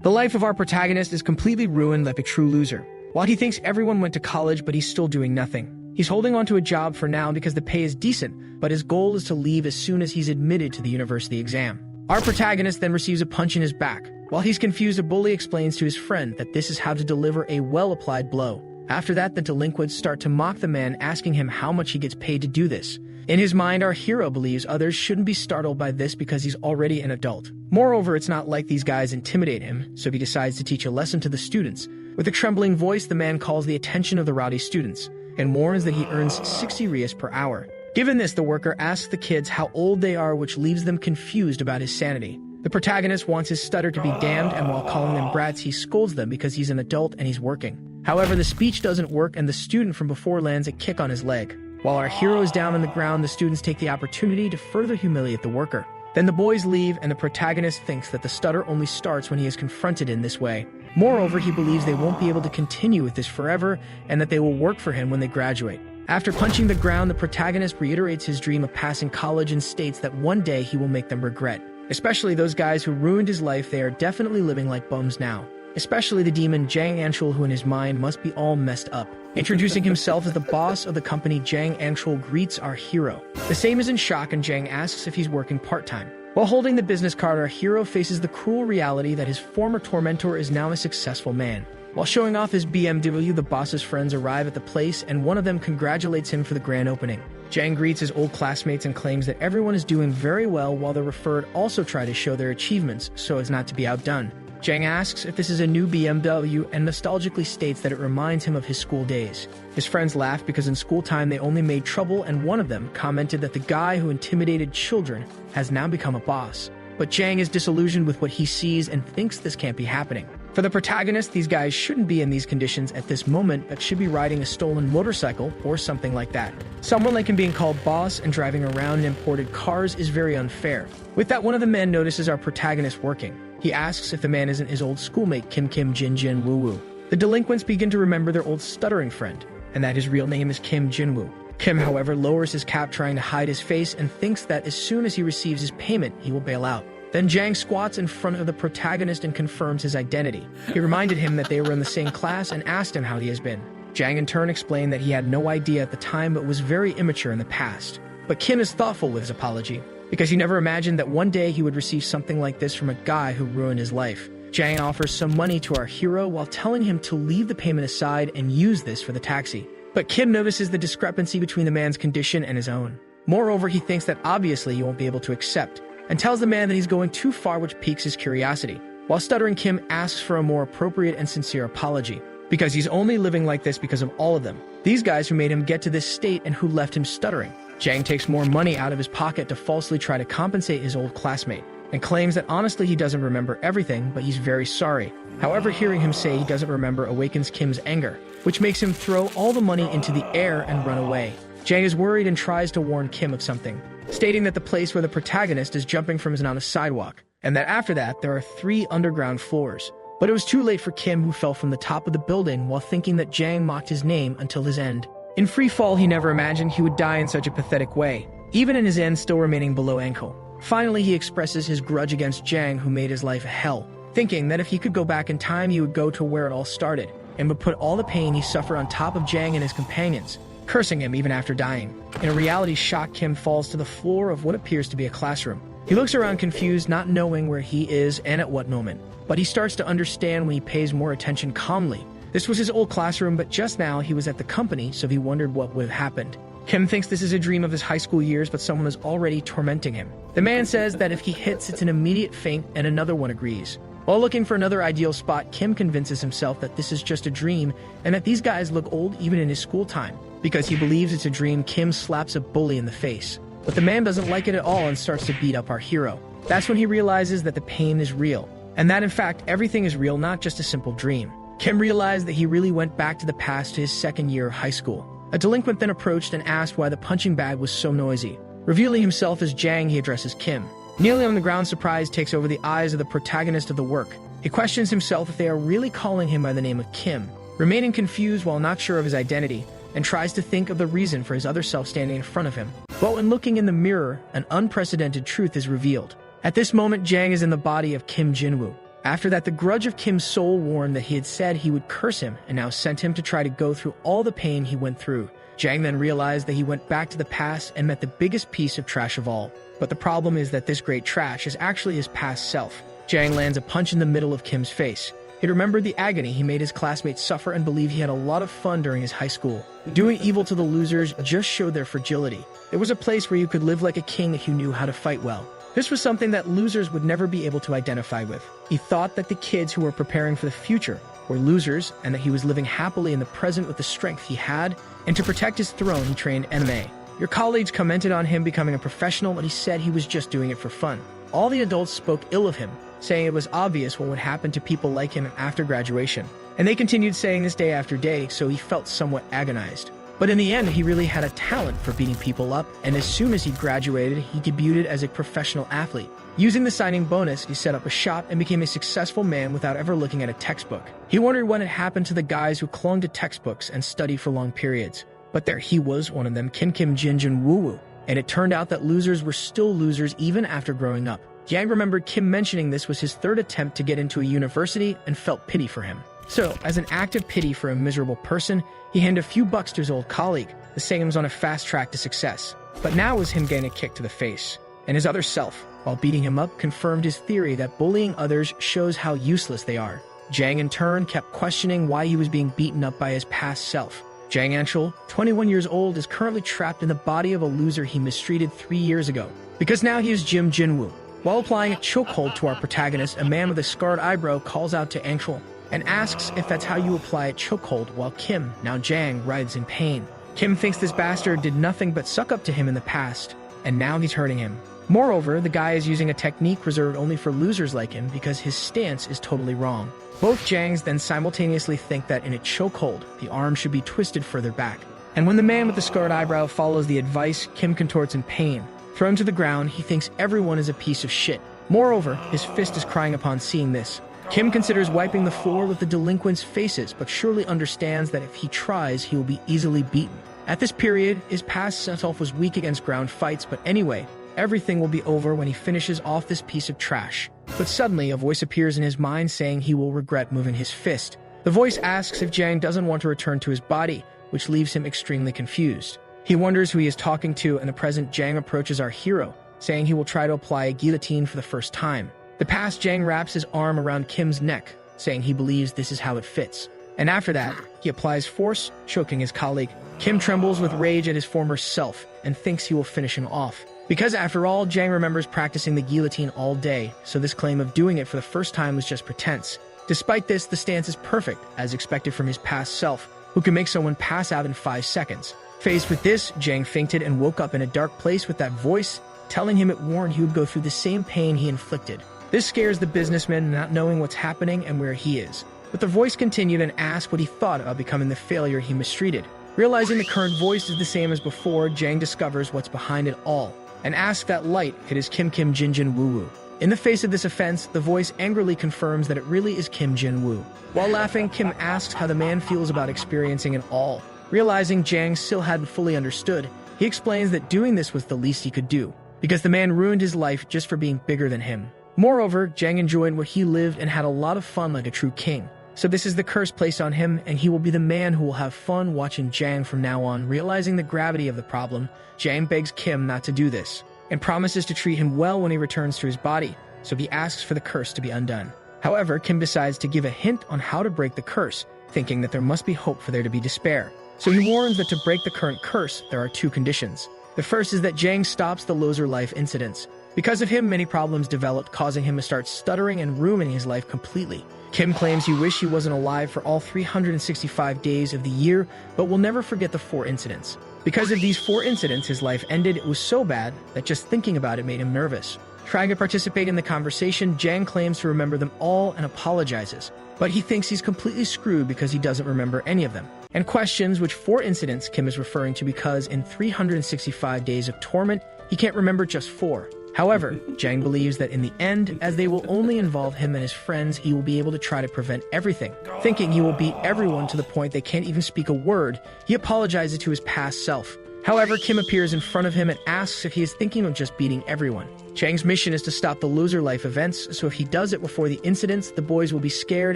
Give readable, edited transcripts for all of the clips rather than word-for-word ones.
The life of our protagonist is completely ruined like a true loser. While he thinks everyone went to college, but he's still doing nothing. He's holding on to a job for now because the pay is decent, but his goal is to leave as soon as he's admitted to the university exam. Our protagonist then receives a punch in his back. While he's confused, a bully explains to his friend that this is how to deliver a well-applied blow. After that, the delinquents start to mock the man, asking him how much he gets paid to do this. In his mind, our hero believes others shouldn't be startled by this because he's already an adult. Moreover, it's not like these guys intimidate him, so he decides to teach a lesson to the students. With a trembling voice, the man calls the attention of the rowdy students and warns that he earns 60 rias per hour. Given this, the worker asks the kids how old they are, which leaves them confused about his sanity. The protagonist wants his stutter to be damned, and while calling them brats, he scolds them because he's an adult and he's working. However, the speech doesn't work, and the student from before lands a kick on his leg. While our hero is down on the ground, the students take the opportunity to further humiliate the worker. Then the boys leave, and the protagonist thinks that the stutter only starts when he is confronted in this way. Moreover, he believes they won't be able to continue with this forever, and that they will work for him when they graduate. After punching the ground, the protagonist reiterates his dream of passing college and states that one day he will make them regret. Especially those guys who ruined his life, they are definitely living like bums now. Especially the demon Jang Anshul, who in his mind must be all messed up. Introducing himself as the boss of the company, Jang Anshul greets our hero. The same is in shock, and Jang asks if he's working part-time. While holding the business card, our hero faces the cruel reality that his former tormentor is now a successful man. While showing off his BMW, the boss's friends arrive at the place, and one of them congratulates him for the grand opening. Jang greets his old classmates and claims that everyone is doing very well, while the referred also try to show their achievements so as not to be outdone. Jang asks if this is a new BMW and nostalgically states that it reminds him of his school days. His friends laugh because in school time they only made trouble, and one of them commented that the guy who intimidated children has now become a boss. But Jang is disillusioned with what he sees and thinks this can't be happening. For the protagonist, these guys shouldn't be in these conditions at this moment, but should be riding a stolen motorcycle or something like that. Someone like him being called boss and driving around in imported cars is very unfair. With that, one of the men notices our protagonist working. He asks if the man isn't his old schoolmate Kim Jin Jin Woo Woo. The delinquents begin to remember their old stuttering friend, and that his real name is Kim Jin Woo. Kim, however, lowers his cap trying to hide his face and thinks that as soon as he receives his payment, he will bail out. Then Jang squats in front of the protagonist and confirms his identity. He reminded him that they were in the same class and asked him how he has been. Jang in turn explained that he had no idea at the time but was very immature in the past. But Kim is thoughtful with his apology, because he never imagined that one day he would receive something like this from a guy who ruined his life. Jang offers some money to our hero while telling him to leave the payment aside and use this for the taxi. But Kim notices the discrepancy between the man's condition and his own. Moreover, he thinks that obviously he won't be able to accept, and tells the man that he's going too far, which piques his curiosity. While stuttering, Kim asks for a more appropriate and sincere apology, because he's only living like this because of all of them. These guys who made him get to this state and who left him stuttering. Jang takes more money out of his pocket to falsely try to compensate his old classmate, and claims that honestly he doesn't remember everything, but he's very sorry. However, hearing him say he doesn't remember awakens Kim's anger, which makes him throw all the money into the air and run away. Jang is worried and tries to warn Kim of something, stating that the place where the protagonist is jumping from is not a sidewalk, and that after that there are 3 underground floors. But it was too late for Kim, who fell from the top of the building while thinking that Jang mocked his name until his end. In free fall, he never imagined he would die in such a pathetic way, even in his end still remaining below ankle. Finally, he expresses his grudge against Jang, who made his life a hell, thinking that if he could go back in time he would go to where it all started, and would put all the pain he suffered on top of Jang and his companions, cursing him even after dying. In a reality shock, Kim falls to the floor of what appears to be a classroom. He looks around confused, not knowing where he is and at what moment, but he starts to understand when he pays more attention calmly. This was his old classroom, but just now he was at the company, so he wondered what would have happened. Kim thinks this is a dream of his high school years, but someone is already tormenting him. The man says that if he hits, it's an immediate faint, and another one agrees. While looking for another ideal spot, Kim convinces himself that this is just a dream, and that these guys look old even in his school time. Because he believes it's a dream, Kim slaps a bully in the face. But the man doesn't like it at all and starts to beat up our hero. That's when he realizes that the pain is real, and that in fact everything is real, not just a simple dream. Kim realized that he really went back to the past to his second year of high school. A delinquent then approached and asked why the punching bag was so noisy. Revealing himself as Jang, he addresses Kim. Kneeling on the ground, surprise takes over the eyes of the protagonist of the work. He questions himself if they are really calling him by the name of Kim, remaining confused while not sure of his identity, and tries to think of the reason for his other self standing in front of him. But when looking in the mirror, an unprecedented truth is revealed. At this moment, Jang is in the body of Kim Jinwoo. After that, the grudge of Kim's soul warned that he had said he would curse him and now sent him to try to go through all the pain he went through. Jang then realized that he went back to the past and met the biggest piece of trash of all. But the problem is that this great trash is actually his past self. Jang lands a punch in the middle of Kim's face. He remembered the agony he made his classmates suffer and believed he had a lot of fun during his high school. Doing evil to the losers just showed their fragility. There was a place where you could live like a king if you knew how to fight well. This was something that losers would never be able to identify with. He thought that the kids who were preparing for the future were losers and that he was living happily in the present with the strength he had, and to protect his throne he trained MMA. Your colleagues commented on him becoming a professional, but he said he was just doing it for fun. All the adults spoke ill of him, saying it was obvious what would happen to people like him after graduation. And they continued saying this day after day, so he felt somewhat agonized. But in the end, he really had a talent for beating people up, and as soon as he graduated, he debuted as a professional athlete. Using the signing bonus, he set up a shop and became a successful man without ever looking at a textbook. He wondered what had happened to the guys who clung to textbooks and studied for long periods. But there he was, one of them, Kim Jinjin Woo-woo. And it turned out that losers were still losers even after growing up. Yang remembered Kim mentioning this was his third attempt to get into a university and felt pity for him. So, as an act of pity for a miserable person, he handed a few bucks to his old colleague, saying he was on a fast track to success. But now it was him getting a kick to the face. And his other self, while beating him up, confirmed his theory that bullying others shows how useless they are. Jang in turn kept questioning why he was being beaten up by his past self. Jang Anshul, 21 years old, is currently trapped in the body of a loser he mistreated 3 years ago. Because now he is Jim Jinwoo. While applying a chokehold to our protagonist, a man with a scarred eyebrow calls out to Anshul and asks if that's how you apply a chokehold, while Kim, now Jang, writhes in pain. Kim thinks this bastard did nothing but suck up to him in the past, and now he's hurting him. Moreover, the guy is using a technique reserved only for losers like him because his stance is totally wrong. Both Jangs then simultaneously think that in a chokehold, the arm should be twisted further back. And when the man with the scarred eyebrow follows the advice, Kim contorts in pain. Thrown to the ground, he thinks everyone is a piece of shit. Moreover, his fist is crying upon seeing this. Kim considers wiping the floor with the delinquents' faces, but surely understands that if he tries, he will be easily beaten. At this period, his past self was weak against ground fights, but anyway, everything will be over when he finishes off this piece of trash. But suddenly, a voice appears in his mind saying he will regret moving his fist. The voice asks if Jang doesn't want to return to his body, which leaves him extremely confused. He wonders who he is talking to, and the present Jang approaches our hero, saying he will try to apply a guillotine for the first time. The past Jang wraps his arm around Kim's neck, saying he believes this is how it fits. And after that, he applies force, choking his colleague. Kim trembles with rage at his former self and thinks he will finish him off. Because after all, Jang remembers practicing the guillotine all day, so this claim of doing it for the first time was just pretense. Despite this, the stance is perfect, as expected from his past self, who can make someone pass out in 5 seconds. Faced with this, Jang fainted and woke up in a dark place with that voice, telling him it warned he would go through the same pain he inflicted. This scares the businessman, not knowing what's happening and where he is. But the voice continued and asked what he thought about becoming the failure he mistreated. Realizing the current voice is the same as before, Jang discovers what's behind it all, and asks that light it is Kim Jinjin Woo-woo. In the face of this offense, the voice angrily confirms that it really is Kim Jin-woo. While laughing, Kim asks how the man feels about experiencing it all. Realizing Jang still hadn't fully understood, he explains that doing this was the least he could do, because the man ruined his life just for being bigger than him. Moreover, Jang enjoyed what he lived and had a lot of fun like a true king. So this is the curse placed on him, and he will be the man who will have fun watching Jang from now on. Realizing the gravity of the problem, Jang begs Kim not to do this, and promises to treat him well when he returns to his body, so he asks for the curse to be undone. However, Kim decides to give a hint on how to break the curse, thinking that there must be hope for there to be despair. So he warns that to break the current curse, there are 2 conditions. The first is that Jang stops the loser life incidents. Because of him, many problems developed, causing him to start stuttering and ruining his life completely. Kim claims he wished he wasn't alive for all 365 days of the year, but will never forget the 4 incidents. Because of these 4 incidents, his life ended. It was so bad that just thinking about it made him nervous. Trying to participate in the conversation, Jang claims to remember them all and apologizes. But he thinks he's completely screwed because he doesn't remember any of them, and questions which 4 incidents Kim is referring to, because in 365 days of torment, he can't remember just 4. However, Jang believes that in the end, as they will only involve him and his friends, he will be able to try to prevent everything. Thinking he will beat everyone to the point they can't even speak a word, he apologizes to his past self. However, Kim appears in front of him and asks if he is thinking of just beating everyone. Jang's mission is to stop the loser life events, so if he does it before the incidents, the boys will be scared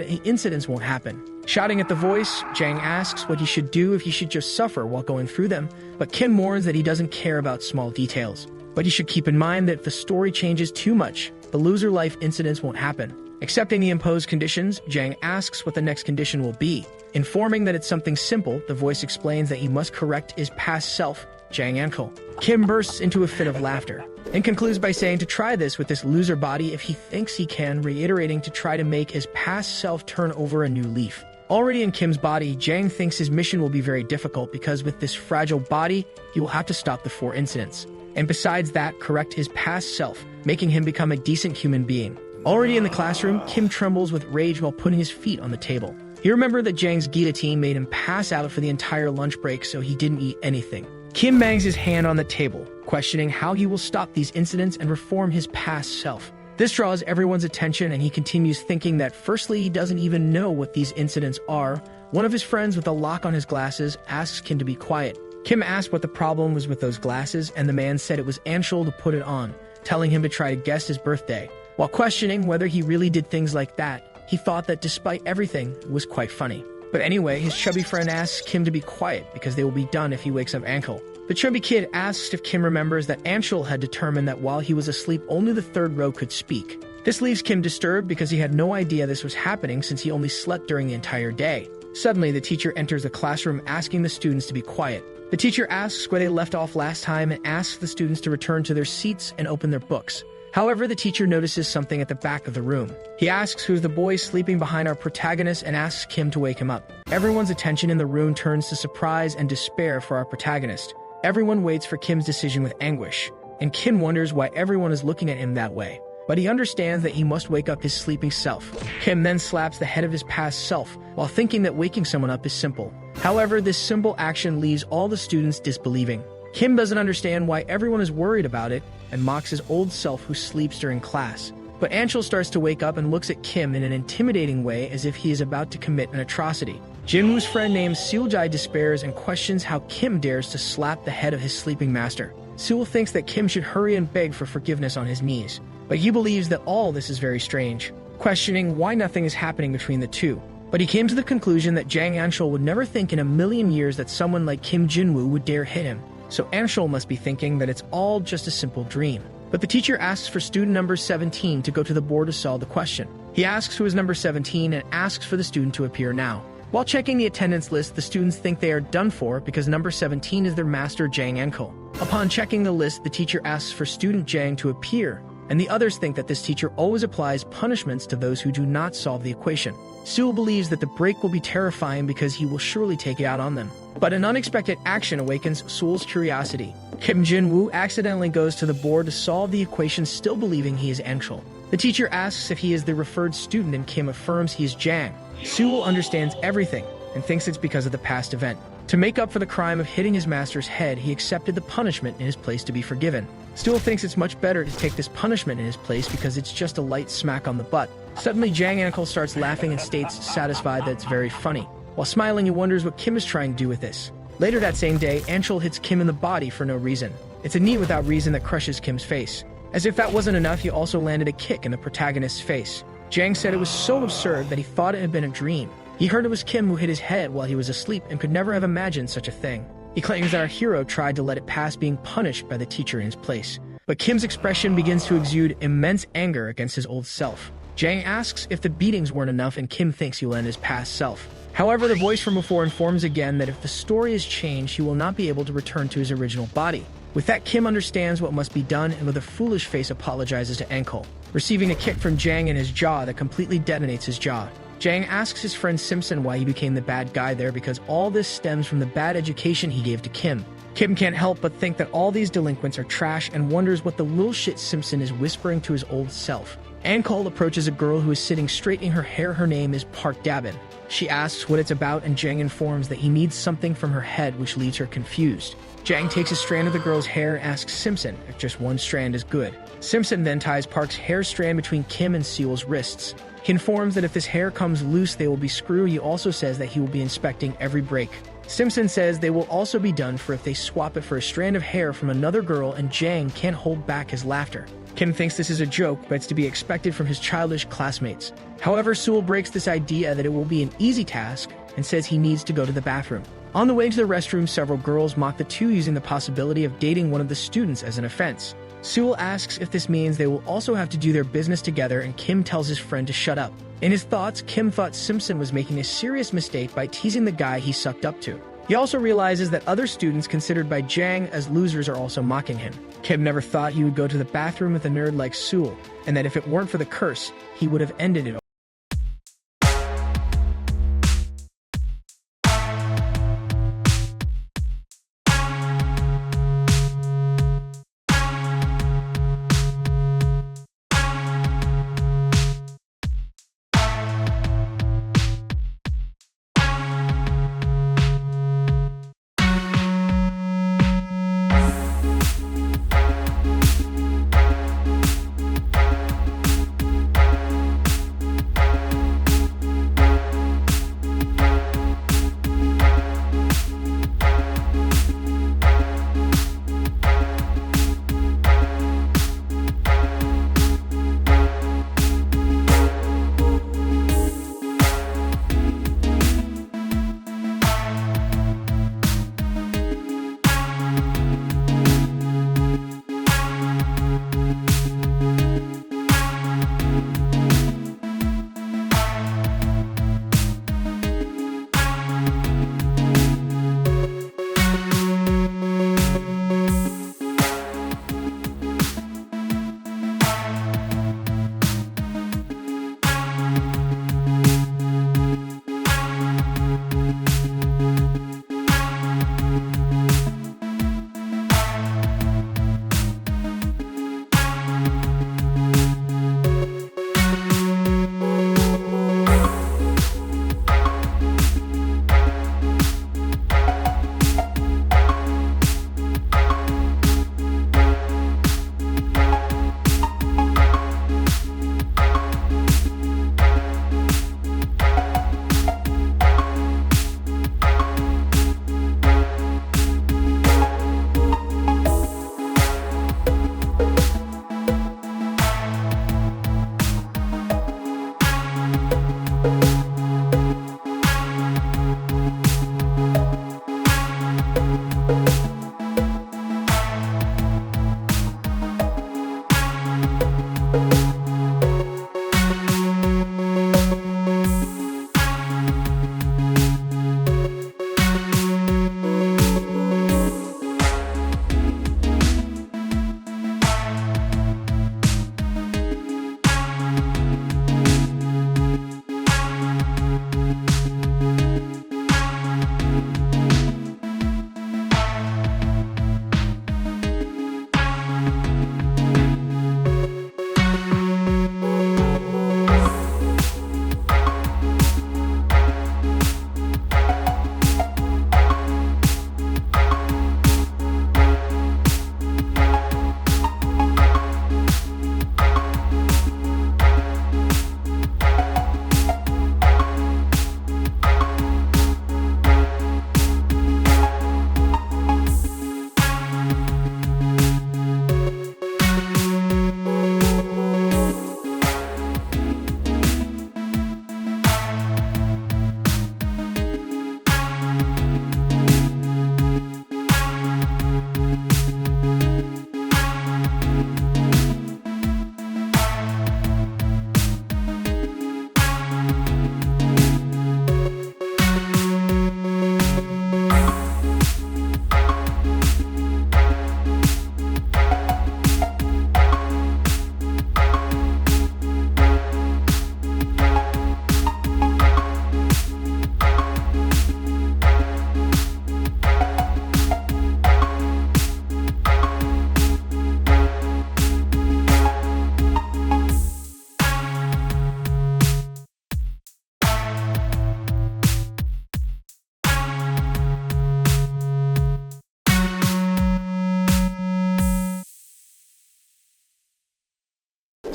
and the incidents won't happen. Shouting at the voice, Jang asks what he should do if he should just suffer while going through them, but Kim warns that he doesn't care about small details. But he should keep in mind that if the story changes too much, the loser life incidents won't happen. Accepting the imposed conditions, Jang asks what the next condition will be. Informing that it's something simple, the voice explains that he must correct his past self, Jang Uncle. Kim bursts into a fit of laughter and concludes by saying to try this with this loser body if he thinks he can, reiterating to try to make his past self turn over a new leaf. Already in Kim's body, Jang thinks his mission will be very difficult because with this fragile body, he will have to stop the 4 incidents. And besides that, correct his past self, making him become a decent human being. Already in the classroom, Kim trembles with rage while putting his feet on the table. He remembered that Jang's guillotine made him pass out for the entire lunch break, so he didn't eat anything. Kim bangs his hand on the table, questioning how he will stop these incidents and reform his past self. This draws everyone's attention, and he continues thinking that firstly, he doesn't even know what these incidents are. One of his friends with a lock on his glasses asks Kim to be quiet. Kim asked what the problem was with those glasses, and the man said it was Anshul to put it on, telling him to try to guess his birthday. While questioning whether he really did things like that, he thought that despite everything, it was quite funny. But anyway, his chubby friend asks Kim to be quiet because they will be done if he wakes up Anshul. The chubby kid asks if Kim remembers that Anshul had determined that while he was asleep, only the 3rd row could speak. This leaves Kim disturbed because he had no idea this was happening since he only slept during the entire day. Suddenly, the teacher enters the classroom asking the students to be quiet. The teacher asks where they left off last time and asks the students to return to their seats and open their books. However, the teacher notices something at the back of the room. He asks who's the boy sleeping behind our protagonist and asks Kim to wake him up. Everyone's attention in the room turns to surprise and despair for our protagonist. Everyone waits for Kim's decision with anguish, and Kim wonders why everyone is looking at him that way. But he understands that he must wake up his sleeping self. Kim then slaps the head of his past self, while thinking that waking someone up is simple. However, this simple action leaves all the students disbelieving. Kim doesn't understand why everyone is worried about it, and mocks his old self who sleeps during class. But Anshul starts to wake up and looks at Kim in an intimidating way as if he is about to commit an atrocity. Jinwoo's friend named Seoljai despairs and questions how Kim dares to slap the head of his sleeping master. Sewell thinks that Kim should hurry and beg for forgiveness on his knees, but he believes that all this is very strange, questioning why nothing is happening between the two. But he came to the conclusion that Jang Anshul would never think in a million years that someone like Kim Jinwoo would dare hit him. So Anshul must be thinking that it's all just a simple dream. But the teacher asks for student number 17 to go to the board to solve the question. He asks who is number 17 and asks for the student to appear now. While checking the attendance list, the students think they are done for because number 17 is their master Jang Anshul. Upon checking the list, the teacher asks for student Jang to appear, and the others think that this teacher always applies punishments to those who do not solve the equation. Sewell believes that the break will be terrifying because he will surely take it out on them. But an unexpected action awakens Sewell's curiosity. Kim Jinwoo accidentally goes to the board to solve the equation, still believing he is Anshul. The teacher asks if he is the referred student and Kim affirms he is Jang. Sewell understands everything and thinks it's because of the past event. To make up for the crime of hitting his master's head, he accepted the punishment in his place to be forgiven. Sewell thinks it's much better to take this punishment in his place because it's just a light smack on the butt. Suddenly, Jang Anshul starts laughing and states satisfied that it's very funny. While smiling, he wonders what Kim is trying to do with this. Later that same day, Anshul hits Kim in the body for no reason. It's a knee without reason that crushes Kim's face. As if that wasn't enough, he also landed a kick in the protagonist's face. Jang said it was so absurd that he thought it had been a dream. He heard it was Kim who hit his head while he was asleep and could never have imagined such a thing. He claims that our hero tried to let it pass being punished by the teacher in his place. But Kim's expression begins to exude immense anger against his old self. Jang asks if the beatings weren't enough and Kim thinks he'll end his past self. However, the voice from before informs again that if the story is changed, he will not be able to return to his original body. With that, Kim understands what must be done and with a foolish face apologizes to Anshul, receiving a kick from Jang in his jaw that completely detonates his jaw. Jang asks his friend Simpson why he became the bad guy there because all this stems from the bad education he gave to Kim. Kim can't help but think that all these delinquents are trash and wonders what the little shit Simpson is whispering to his old self. Anshul approaches a girl who is sitting straightening her hair. Her name is Park Dabin. She asks what it's about and Jang informs that he needs something from her head, which leaves her confused. Jang takes a strand of the girl's hair and asks Simpson if just one strand is good. Simpson then ties Park's hair strand between Kim and Sewell's wrists. He informs that if this hair comes loose, they will be screwed. He also says that he will be inspecting every break. Simpson says they will also be done for if they swap it for a strand of hair from another girl, and Jang can't hold back his laughter. Kim thinks this is a joke, but it's to be expected from his childish classmates. However, Sewell breaks this idea that it will be an easy task and says he needs to go to the bathroom. On the way to the restroom, several girls mock the two, using the possibility of dating one of the students as an offense. Sewell asks if this means they will also have to do their business together, and Kim tells his friend to shut up. In his thoughts, Kim thought Simpson was making a serious mistake by teasing the guy he sucked up to. He also realizes that other students considered by Jang as losers are also mocking him. Kim never thought he would go to the bathroom with a nerd like Sewell, and that if it weren't for the curse, he would have ended it all.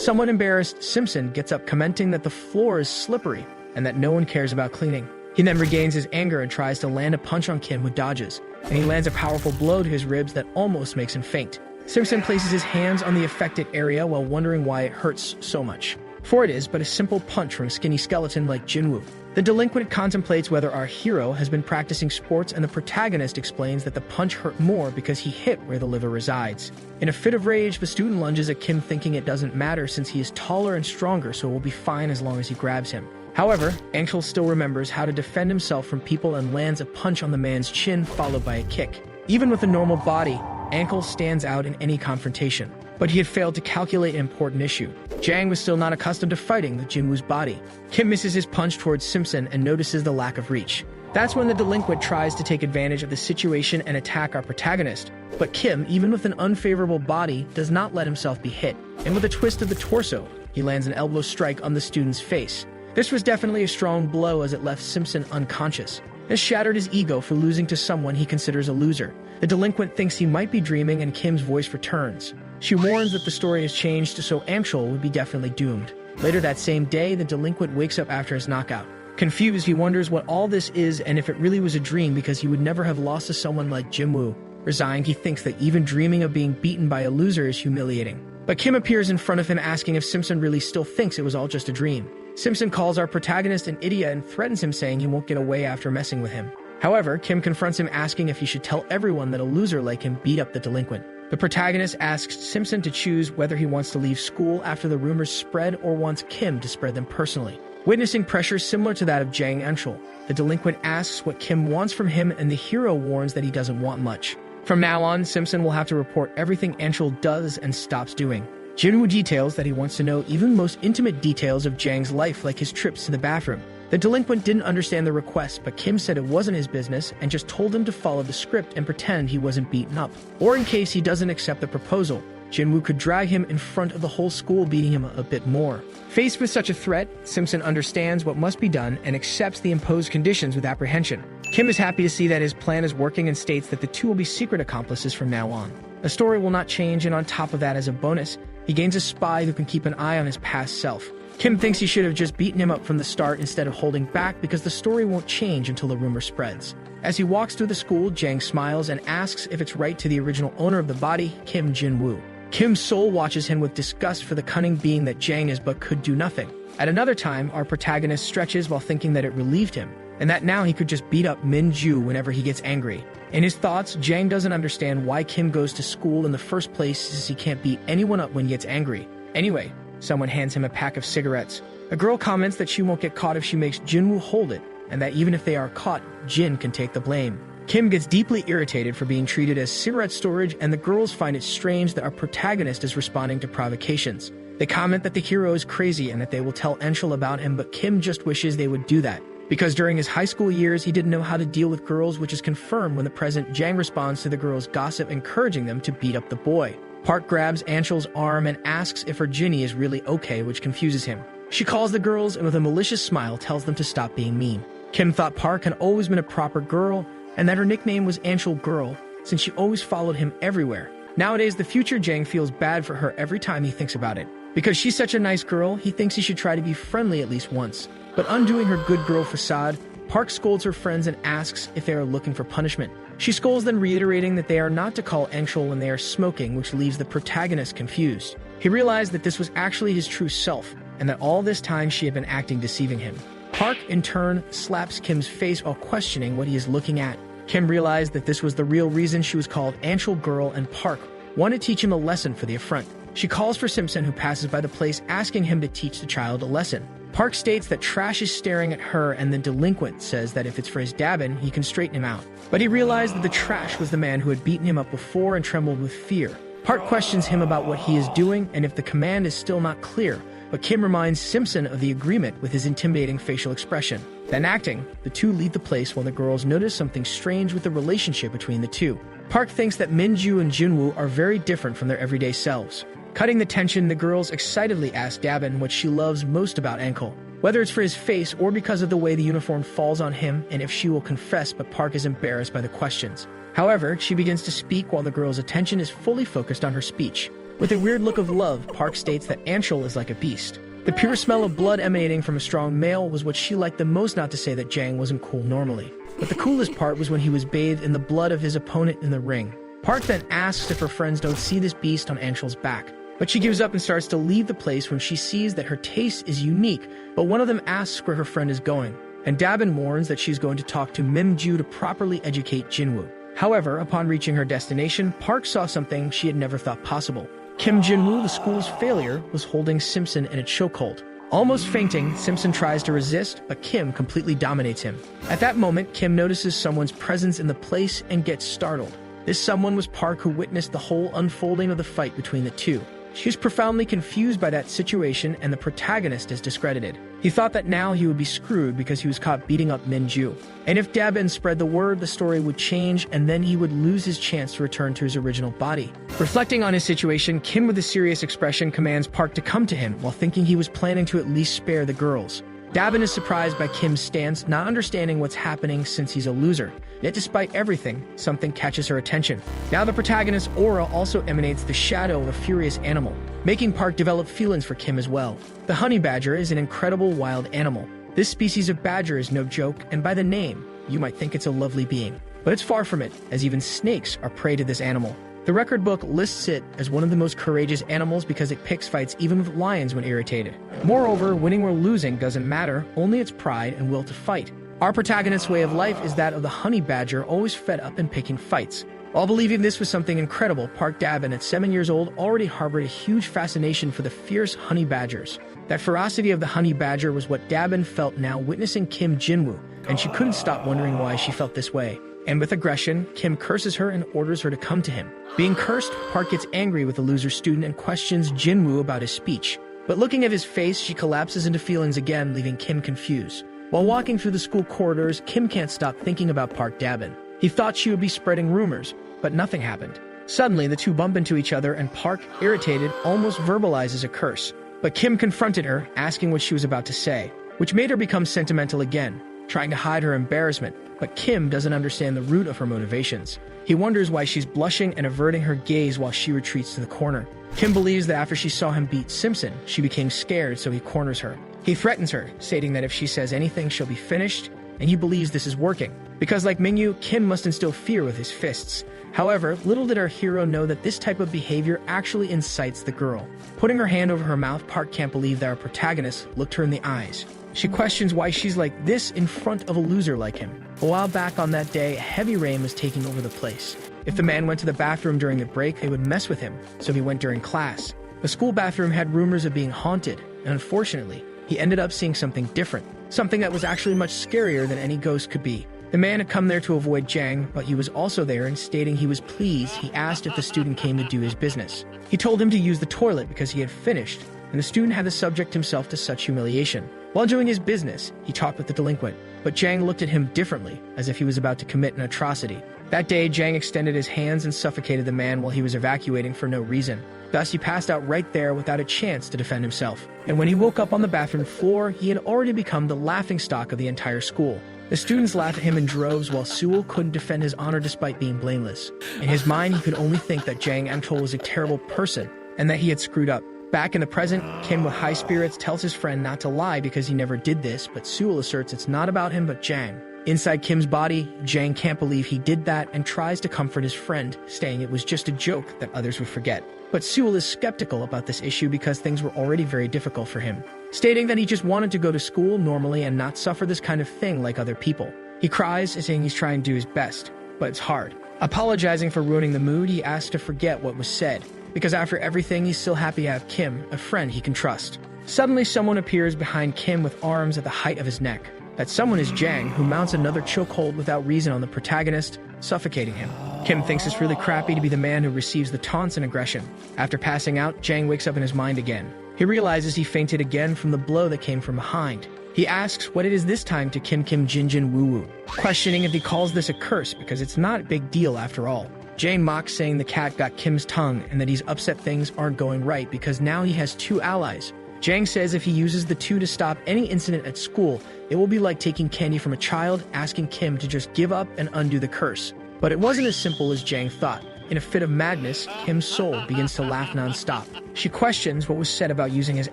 Somewhat embarrassed, Simpson gets up commenting that the floor is slippery and that no one cares about cleaning. He then regains his anger and tries to land a punch on Kim, who dodges, and he lands a powerful blow to his ribs that almost makes him faint. Simpson places his hands on the affected area while wondering why it hurts so much. For it is but a simple punch from a skinny skeleton like Jinwoo. The delinquent contemplates whether our hero has been practicing sports, and the protagonist explains that the punch hurt more because he hit where the liver resides. In a fit of rage, the student lunges at Kim, thinking it doesn't matter since he is taller and stronger, so it will be fine as long as he grabs him. However, Angel still remembers how to defend himself from people and lands a punch on the man's chin, followed by a kick. Even with a normal body, Angel stands out in any confrontation. But he had failed to calculate an important issue. Jang was still not accustomed to fighting with Jinwoo's body. Kim misses his punch towards Simpson and notices the lack of reach. That's when the delinquent tries to take advantage of the situation and attack our protagonist. But Kim, even with an unfavorable body, does not let himself be hit. And with a twist of the torso, he lands an elbow strike on the student's face. This was definitely a strong blow as it left Simpson unconscious. This shattered his ego for losing to someone he considers a loser. The delinquent thinks he might be dreaming, and Kim's voice returns. She warns that the story has changed, so Amshul would be definitely doomed. Later that same day, the delinquent wakes up after his knockout. Confused, he wonders what all this is and if it really was a dream, because he would never have lost to someone like Jinwoo. Resigned, he thinks that even dreaming of being beaten by a loser is humiliating. But Kim appears in front of him, asking if Simpson really still thinks it was all just a dream. Simpson calls our protagonist an idiot and threatens him, saying he won't get away after messing with him. However, Kim confronts him, asking if he should tell everyone that a loser like him beat up the delinquent. The protagonist asks Simpson to choose whether he wants to leave school after the rumors spread or wants Kim to spread them personally. Witnessing pressure similar to that of Jang Anshul, the delinquent asks what Kim wants from him, and the hero warns that he doesn't want much. From now on, Simpson will have to report everything Anshul does and stops doing. Jinwoo details that he wants to know even the most intimate details of Jang's life, like his trips to the bathroom. The delinquent didn't understand the request, but Kim said it wasn't his business and just told him to follow the script and pretend he wasn't beaten up. Or in case he doesn't accept the proposal, Jinwoo could drag him in front of the whole school, beating him a bit more. Faced with such a threat, Simpson understands what must be done and accepts the imposed conditions with apprehension. Kim is happy to see that his plan is working and states that the two will be secret accomplices from now on. The story will not change, and on top of that, as a bonus, he gains a spy who can keep an eye on his past self. Kim thinks he should have just beaten him up from the start instead of holding back, because the story won't change until the rumor spreads. As he walks through the school, Jang smiles and asks if it's right to the original owner of the body, Kim Jinwoo. Kim's soul watches him with disgust for the cunning being that Jang is but could do nothing. At another time, our protagonist stretches while thinking that it relieved him, and that now he could just beat up Min-ju whenever he gets angry. In his thoughts, Jang doesn't understand why Kim goes to school in the first place, since he can't beat anyone up when he gets angry. Anyway, someone hands him a pack of cigarettes. A girl comments that she won't get caught if she makes Jinwoo hold it, and that even if they are caught, Jin can take the blame. Kim gets deeply irritated for being treated as cigarette storage, and the girls find it strange that our protagonist is responding to provocations. They comment that the hero is crazy and that they will tell Anshul about him, but Kim just wishes they would do that, because during his high school years he didn't know how to deal with girls, which is confirmed when the present Jang responds to the girls' gossip, encouraging them to beat up the boy. Park grabs Anshul's arm and asks if her Ginny is really okay, which confuses him. She calls the girls and with a malicious smile tells them to stop being mean. Kim thought Park had always been a proper girl, and that her nickname was Anshul Girl, since she always followed him everywhere. Nowadays, the future Jang feels bad for her every time he thinks about it. Because she's such a nice girl, he thinks he should try to be friendly at least once. But undoing her good girl facade, Park scolds her friends and asks if they are looking for punishment. She scolds them, reiterating that they are not to call Anshul when they are smoking, which leaves the protagonist confused. He realized that this was actually his true self, and that all this time she had been acting, deceiving him. Park, in turn, slaps Kim's face while questioning what he is looking at. Kim realized that this was the real reason she was called Anshul Girl, and Park wanted to teach him a lesson for the affront. She calls for Simpson, who passes by the place, asking him to teach the child a lesson. Park states that Trash is staring at her, and the delinquent says that if it's for his dabbin, he can straighten him out. But he realized that the Trash was the man who had beaten him up before and trembled with fear. Park questions him about what he is doing and if the command is still not clear, but Kim reminds Simpson of the agreement with his intimidating facial expression. Then acting, the two leave the place while the girls notice something strange with the relationship between the two. Park thinks that Min-ju and Jinwoo are very different from their everyday selves. Cutting the tension, the girls excitedly ask Dabin what she loves most about Ankle, whether it's for his face or because of the way the uniform falls on him, and if she will confess, but Park is embarrassed by the questions. However, she begins to speak while the girl's attention is fully focused on her speech. With a weird look of love, Park states that Anshul is like a beast. The pure smell of blood emanating from a strong male was what she liked the most, not to say that Jang wasn't cool normally. But the coolest part was when he was bathed in the blood of his opponent in the ring. Park then asks if her friends don't see this beast on Anshul's back. But she gives up and starts to leave the place when she sees that her taste is unique, but one of them asks where her friend is going. And Dabin warns that she's going to talk to Mimju to properly educate Jinwoo. However, upon reaching her destination, Park saw something she had never thought possible. Kim Jinwoo, the school's failure, was holding Simpson in a chokehold. Almost fainting, Simpson tries to resist, but Kim completely dominates him. At that moment, Kim notices someone's presence in the place and gets startled. This someone was Park, who witnessed the whole unfolding of the fight between the two. She was profoundly confused by that situation, and the protagonist is discredited. He thought that now he would be screwed because he was caught beating up Minju. And if Dabin spread the word, the story would change, and then he would lose his chance to return to his original body. Reflecting on his situation, Kim, with a serious expression, commands Park to come to him, while thinking he was planning to at least spare the girls. Dabin is surprised by Kim's stance, not understanding what's happening since he's a loser. Yet despite everything, something catches her attention. Now the protagonist's aura also emanates the shadow of a furious animal, making Park develop feelings for Kim as well. The honey badger is an incredible wild animal. This species of badger is no joke, and by the name, you might think it's a lovely being. But it's far from it, as even snakes are prey to this animal. The record book lists it as one of the most courageous animals because it picks fights even with lions when irritated. Moreover, winning or losing doesn't matter, only its pride and will to fight. Our protagonist's way of life is that of the honey badger, always fed up and picking fights. While believing this was something incredible, Park Dabin, at 7 years old, already harbored a huge fascination for the fierce honey badgers. That ferocity of the honey badger was what Dabin felt now witnessing Kim Jinwoo, and she couldn't stop wondering why she felt this way. And with aggression, Kim curses her and orders her to come to him. Being cursed, Park gets angry with the loser student and questions Jinwoo about his speech. But looking at his face, she collapses into feelings again, leaving Kim confused. While walking through the school corridors, Kim can't stop thinking about Park Dabin. He thought she would be spreading rumors, but nothing happened. Suddenly, the two bump into each other, and Park, irritated, almost verbalizes a curse. But Kim confronted her, asking what she was about to say, which made her become sentimental again, trying to hide her embarrassment. But Kim doesn't understand the root of her motivations. He wonders why she's blushing and averting her gaze while she retreats to the corner. Kim believes that after she saw him beat Simpson, she became scared, so he corners her. He threatens her, stating that if she says anything, she'll be finished, and he believes this is working. Because like Mingyu, Kim must instill fear with his fists. However, little did our hero know that this type of behavior actually incites the girl. Putting her hand over her mouth, Park can't believe that our protagonist looked her in the eyes. She questions why she's like this in front of a loser like him. A while back on that day, a heavy rain was taking over the place. If the man went to the bathroom during a break, they would mess with him, so he went during class. The school bathroom had rumors of being haunted, and unfortunately, he ended up seeing something different, something that was actually much scarier than any ghost could be. The man had come there to avoid Jang, but he was also there, and stating he was pleased, he asked if the student came to do his business. He told him to use the toilet because he had finished, and the student had to subject himself to such humiliation. While doing his business, he talked with the delinquent, but Jang looked at him differently, as if he was about to commit an atrocity. That day, Jang extended his hands and suffocated the man while he was evacuating for no reason. Thus, he passed out right there without a chance to defend himself. And when he woke up on the bathroom floor, he had already become the laughingstock of the entire school. The students laughed at him in droves, while Sewell couldn't defend his honor despite being blameless. In his mind, he could only think that Jang Amchol was a terrible person, and that he had screwed up. Back in the present, Kim, with high spirits, tells his friend not to lie because he never did this, but Sewell asserts it's not about him but Jang. Inside Kim's body, Jang can't believe he did that and tries to comfort his friend, saying it was just a joke that others would forget. But Sewell is skeptical about this issue because things were already very difficult for him, stating that he just wanted to go to school normally and not suffer this kind of thing like other people. He cries, saying he's trying to do his best, but it's hard. Apologizing for ruining the mood, he asks to forget what was said, because after everything, he's still happy to have Kim, a friend he can trust. Suddenly, someone appears behind Kim with arms at the height of his neck. That someone is Jang, who mounts another chokehold without reason on the protagonist, suffocating him. Kim thinks it's really crappy to be the man who receives the taunts and aggression. After passing out, Jang wakes up in his mind again. He realizes he fainted again from the blow that came from behind. He asks what it is this time to Kim Jinjin Woo Woo, questioning if he calls this a curse because it's not a big deal after all. Jane mocks, saying the cat got Kim's tongue and that he's upset things aren't going right because now he has two allies. Jang says if he uses the two to stop any incident at school, it will be like taking candy from a child, asking Kim to just give up and undo the curse. But it wasn't as simple as Jang thought. In a fit of madness, Kim's soul begins to laugh non-stop. She questions what was said about using his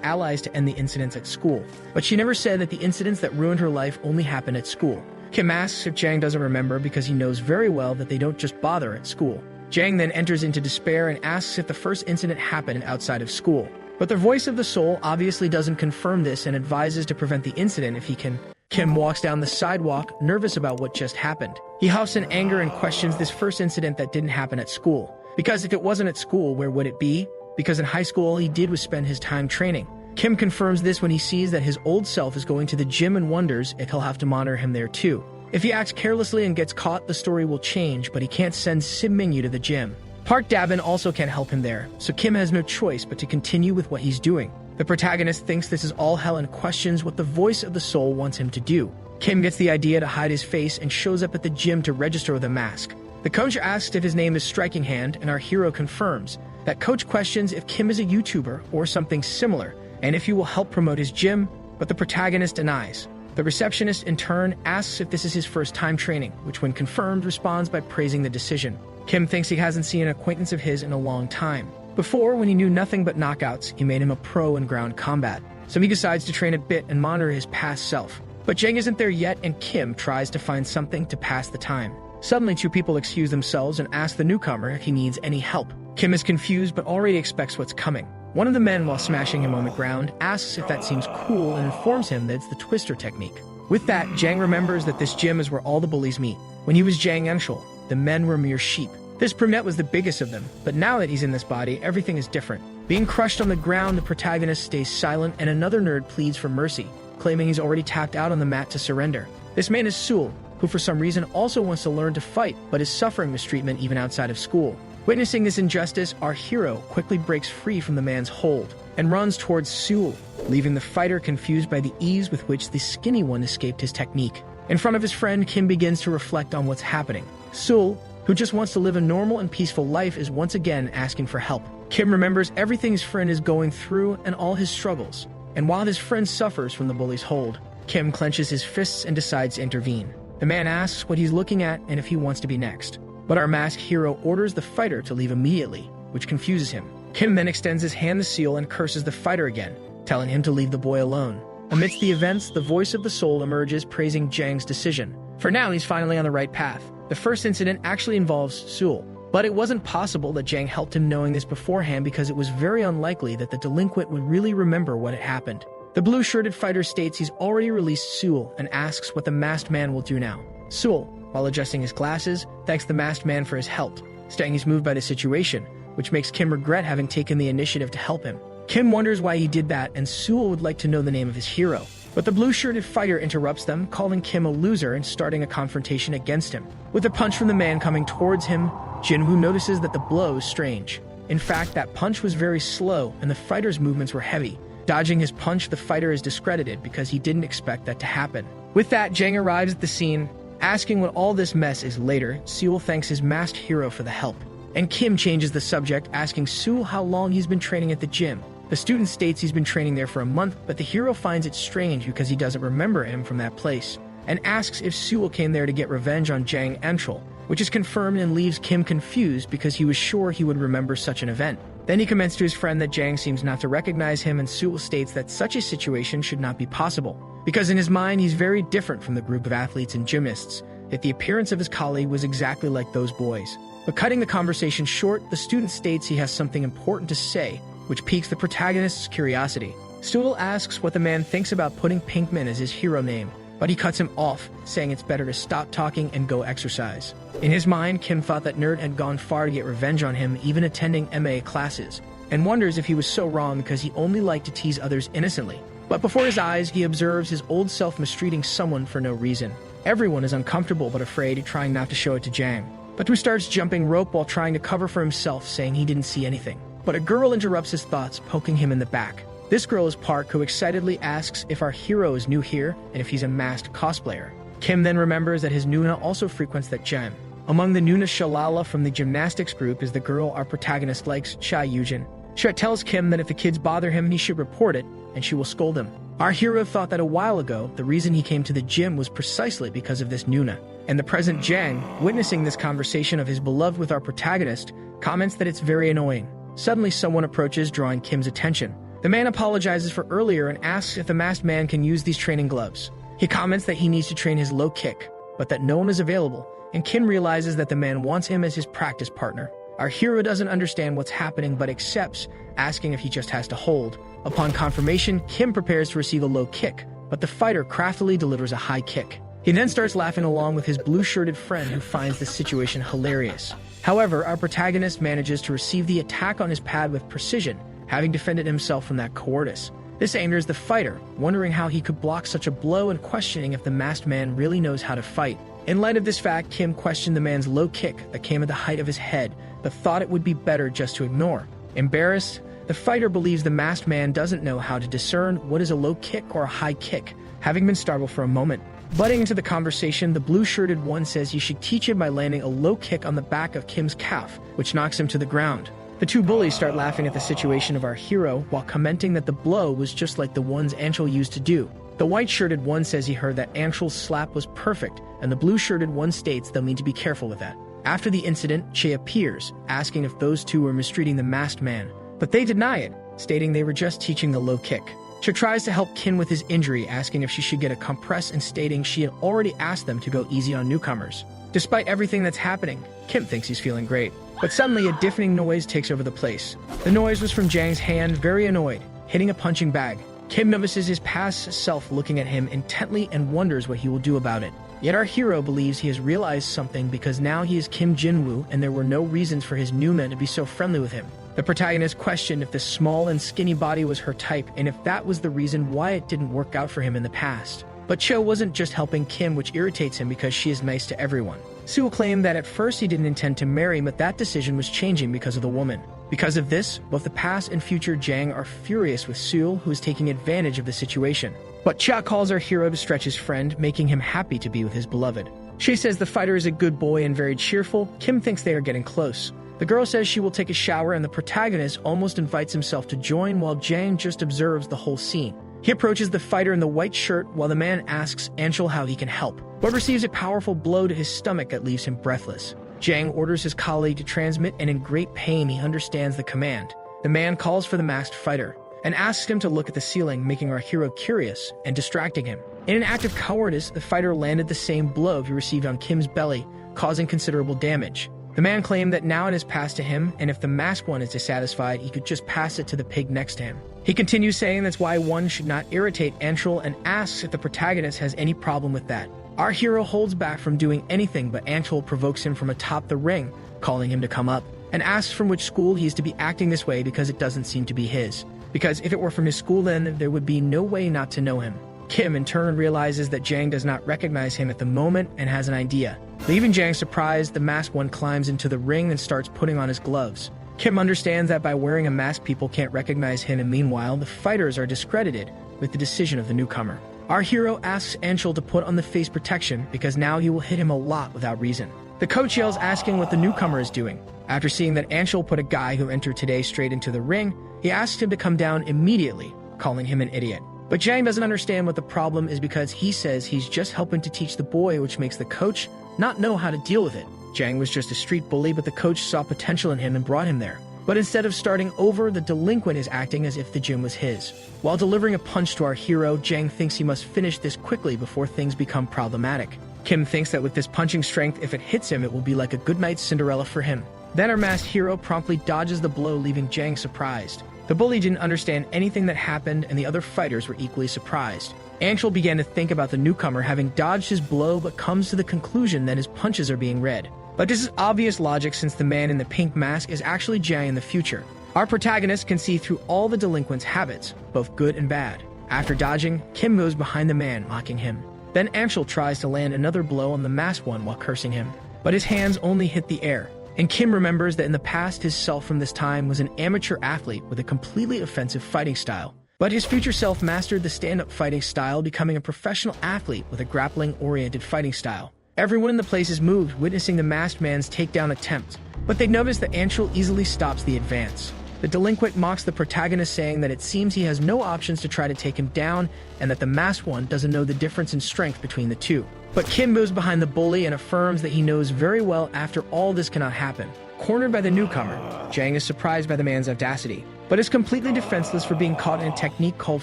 allies to end the incidents at school, but she never said that the incidents that ruined her life only happened at school. Kim asks if Jang doesn't remember because he knows very well that they don't just bother at school. Jang then enters into despair and asks if the first incident happened outside of school. But the voice of the soul obviously doesn't confirm this and advises to prevent the incident if he can. Kim walks down the sidewalk, nervous about what just happened. He huffs in anger and questions this first incident that didn't happen at school. Because if it wasn't at school, where would it be? Because in high school, all he did was spend his time training. Kim confirms this when he sees that his old self is going to the gym and wonders if he'll have to monitor him there too. If he acts carelessly and gets caught, the story will change, but he can't send Sim Mingyu to the gym. Park Dabin also can't help him there, so Kim has no choice but to continue with what he's doing. The protagonist thinks this is all hell and questions what the voice of the soul wants him to do. Kim gets the idea to hide his face and shows up at the gym to register with a mask. The coach asks if his name is Striking Hand, and our hero confirms. That coach questions if Kim is a YouTuber or something similar, and if he will help promote his gym, but the protagonist denies. The receptionist, in turn, asks if this is his first time training, which when confirmed responds by praising the decision. Kim thinks he hasn't seen an acquaintance of his in a long time. Before, when he knew nothing but knockouts, he made him a pro in ground combat. So he decides to train a bit and monitor his past self. But Jang isn't there yet, and Kim tries to find something to pass the time. Suddenly, two people excuse themselves and ask the newcomer if he needs any help. Kim is confused but already expects what's coming. One of the men, while smashing him on the ground, asks if that seems cool and informs him that it's the twister technique. With that, Jang remembers that this gym is where all the bullies meet. When he was Jang Enshul, the men were mere sheep. This brunette was the biggest of them, but now that he's in this body, everything is different. Being crushed on the ground, the protagonist stays silent and another nerd pleads for mercy, claiming he's already tapped out on the mat to surrender. This man is Sul, who for some reason also wants to learn to fight, but is suffering mistreatment even outside of school. Witnessing this injustice, our hero quickly breaks free from the man's hold and runs towards Sul, leaving the fighter confused by the ease with which the skinny one escaped his technique. In front of his friend, Kim begins to reflect on what's happening. Sul, who just wants to live a normal and peaceful life, is once again asking for help. Kim remembers everything his friend is going through and all his struggles. And while his friend suffers from the bully's hold, Kim clenches his fists and decides to intervene. The man asks what he's looking at and if he wants to be next. But our masked hero orders the fighter to leave immediately, which confuses him. Kim then extends his hand to Seal and curses the fighter again, telling him to leave the boy alone. Amidst the events, the voice of the soul emerges, praising Jang's decision. For now, he's finally on the right path. The first incident actually involves Sul, but it wasn't possible that Jang helped him knowing this beforehand because it was very unlikely that the delinquent would really remember what had happened. The blue-shirted fighter states he's already released Sul and asks what the masked man will do now. Sul, while adjusting his glasses, thanks the masked man for his help, saying he's moved by the situation, which makes Kim regret having taken the initiative to help him. Kim wonders why he did that, and Sul would like to know the name of his hero. But the blue-shirted fighter interrupts them, calling Kim a loser and starting a confrontation against him. With a punch from the man coming towards him, Jinwoo notices that the blow is strange. In fact, that punch was very slow, and the fighter's movements were heavy. Dodging his punch, the fighter is discredited because he didn't expect that to happen. With that, Jang arrives at the scene, asking what all this mess is later. Sul thanks his masked hero for the help. And Kim changes the subject, asking Sul how long he's been training at the gym. The student states he's been training there for a month, but the hero finds it strange because he doesn't remember him from that place, and asks if Sul came there to get revenge on Jang Enshul, which is confirmed and leaves Kim confused because he was sure he would remember such an event. Then he comments to his friend that Jang seems not to recognize him, and Sul states that such a situation should not be possible, because in his mind he's very different from the group of athletes and gymnasts, yet the appearance of his colleague was exactly like those boys. But cutting the conversation short, the student states he has something important to say, which piques the protagonist's curiosity. Sul asks what the man thinks about putting Pinkman as his hero name, but he cuts him off, saying it's better to stop talking and go exercise. In his mind, Kim thought that Nerd had gone far to get revenge on him, even attending MA classes, and wonders if he was so wrong because he only liked to tease others innocently. But before his eyes, he observes his old self mistreating someone for no reason. Everyone is uncomfortable but afraid, trying not to show it to Jang. But he starts jumping rope while trying to cover for himself, saying he didn't see anything. But a girl interrupts his thoughts, poking him in the back. This girl is Park, who excitedly asks if our hero is new here and if he's a masked cosplayer. Kim then remembers that his Nuna also frequents that gym. Among the Nuna, Shalala from the gymnastics group is the girl our protagonist likes, Cha Yujin. Cha tells Kim that if the kids bother him, he should report it, and she will scold him. Our hero thought that a while ago, the reason he came to the gym was precisely because of this Nuna. And the present Jang, witnessing this conversation of his beloved with our protagonist, comments that it's very annoying. Suddenly, someone approaches, drawing Kim's attention. The man apologizes for earlier and asks if the masked man can use these training gloves. He comments that he needs to train his low kick, but that no one is available, and Kim realizes that the man wants him as his practice partner. Our hero doesn't understand what's happening but accepts, asking if he just has to hold. Upon confirmation, Kim prepares to receive a low kick, but the fighter craftily delivers a high kick. He then starts laughing along with his blue-shirted friend who finds the situation hilarious. However, our protagonist manages to receive the attack on his pad with precision, having defended himself from that cowardice. This angers the fighter, wondering how he could block such a blow and questioning if the masked man really knows how to fight. In light of this fact, Kim questioned the man's low kick that came at the height of his head, but thought it would be better just to ignore. Embarrassed, the fighter believes the masked man doesn't know how to discern what is a low kick or a high kick, having been startled for a moment. Butting into the conversation, the blue-shirted one says he should teach him by landing a low kick on the back of Kim's calf, which knocks him to the ground. The two bullies start laughing at the situation of our hero while commenting that the blow was just like the ones Anshul used to do. The white-shirted one says he heard that Anshul's slap was perfect, and the blue-shirted one states they'll need to be careful with that. After the incident, Che appears, asking if those two were mistreating the masked man, but they deny it, stating they were just teaching the low kick. She tries to help Kim with his injury, asking if she should get a compress and stating she had already asked them to go easy on newcomers. Despite everything that's happening, Kim thinks he's feeling great. But suddenly a deafening noise takes over the place. The noise was from Jang's hand, very annoyed, hitting a punching bag. Kim notices his past self looking at him intently and wonders what he will do about it. Yet our hero believes he has realized something because now he is Kim Jinwoo and there were no reasons for his new men to be so friendly with him. The protagonist questioned if the small and skinny body was her type and if that was the reason why it didn't work out for him in the past. But Cho wasn't just helping Kim, which irritates him because she is nice to everyone. Sue claimed that at first he didn't intend to marry, but that decision was changing because of the woman. Because of this, both the past and future Jang are furious with Sue, who is taking advantage of the situation. But Cha calls our hero to stretch his friend, making him happy to be with his beloved. She says the fighter is a good boy and very cheerful. Kim thinks they are getting close. The girl says she will take a shower and the protagonist almost invites himself to join while Jang just observes the whole scene. He approaches the fighter in the white shirt while the man asks Anshul how he can help, but receives a powerful blow to his stomach that leaves him breathless. Jang orders his colleague to transmit and in great pain he understands the command. The man calls for the masked fighter and asks him to look at the ceiling, making our hero curious and distracting him. In an act of cowardice, the fighter landed the same blow he received on Kim's belly, causing considerable damage. The man claimed that now it has passed to him, and if the masked one is dissatisfied, he could just pass it to the pig next to him. He continues saying that's why one should not irritate Anshul and asks if the protagonist has any problem with that. Our hero holds back from doing anything, but Anshul provokes him from atop the ring, calling him to come up, and asks from which school he is to be acting this way because it doesn't seem to be his. Because if it were from his school, then there would be no way not to know him. Kim in turn realizes that Jang does not recognize him at the moment and has an idea. Leaving Jang surprised, the masked one climbs into the ring and starts putting on his gloves. Kim understands that by wearing a mask people can't recognize him, and meanwhile the fighters are discredited with the decision of the newcomer. Our hero asks Anshul to put on the face protection because now he will hit him a lot without reason. The coach yells asking what the newcomer is doing. After seeing that Anshul put a guy who entered today straight into the ring, he asks him to come down immediately, calling him an idiot. But Jang doesn't understand what the problem is because he says he's just helping to teach the boy, which makes the coach not know how to deal with it. Jang was just a street bully, but the coach saw potential in him and brought him there. But instead of starting over, the delinquent is acting as if the gym was his. While delivering a punch to our hero, Jang thinks he must finish this quickly before things become problematic. Kim thinks that with this punching strength, if it hits him, it will be like a goodnight Cinderella for him. Then our masked hero promptly dodges the blow, leaving Jang surprised. The bully didn't understand anything that happened, and the other fighters were equally surprised. Anshul began to think about the newcomer having dodged his blow, but comes to the conclusion that his punches are being read. But this is obvious logic since the man in the pink mask is actually Jang in the future. Our protagonist can see through all the delinquent's habits, both good and bad. After dodging, Kim goes behind the man, mocking him. Then Anshul tries to land another blow on the masked one while cursing him, but his hands only hit the air. And Kim remembers that in the past his self from this time was an amateur athlete with a completely offensive fighting style. But his future self mastered the stand-up fighting style, becoming a professional athlete with a grappling-oriented fighting style. Everyone in the place is moved, witnessing the masked man's takedown attempt, but they notice that Anshul easily stops the advance. The delinquent mocks the protagonist, saying that it seems he has no options to try to take him down and that the masked one doesn't know the difference in strength between the two. But Kim moves behind the bully and affirms that he knows very well after all this cannot happen. Cornered by the newcomer, Jang is surprised by the man's audacity, but is completely defenseless for being caught in a technique called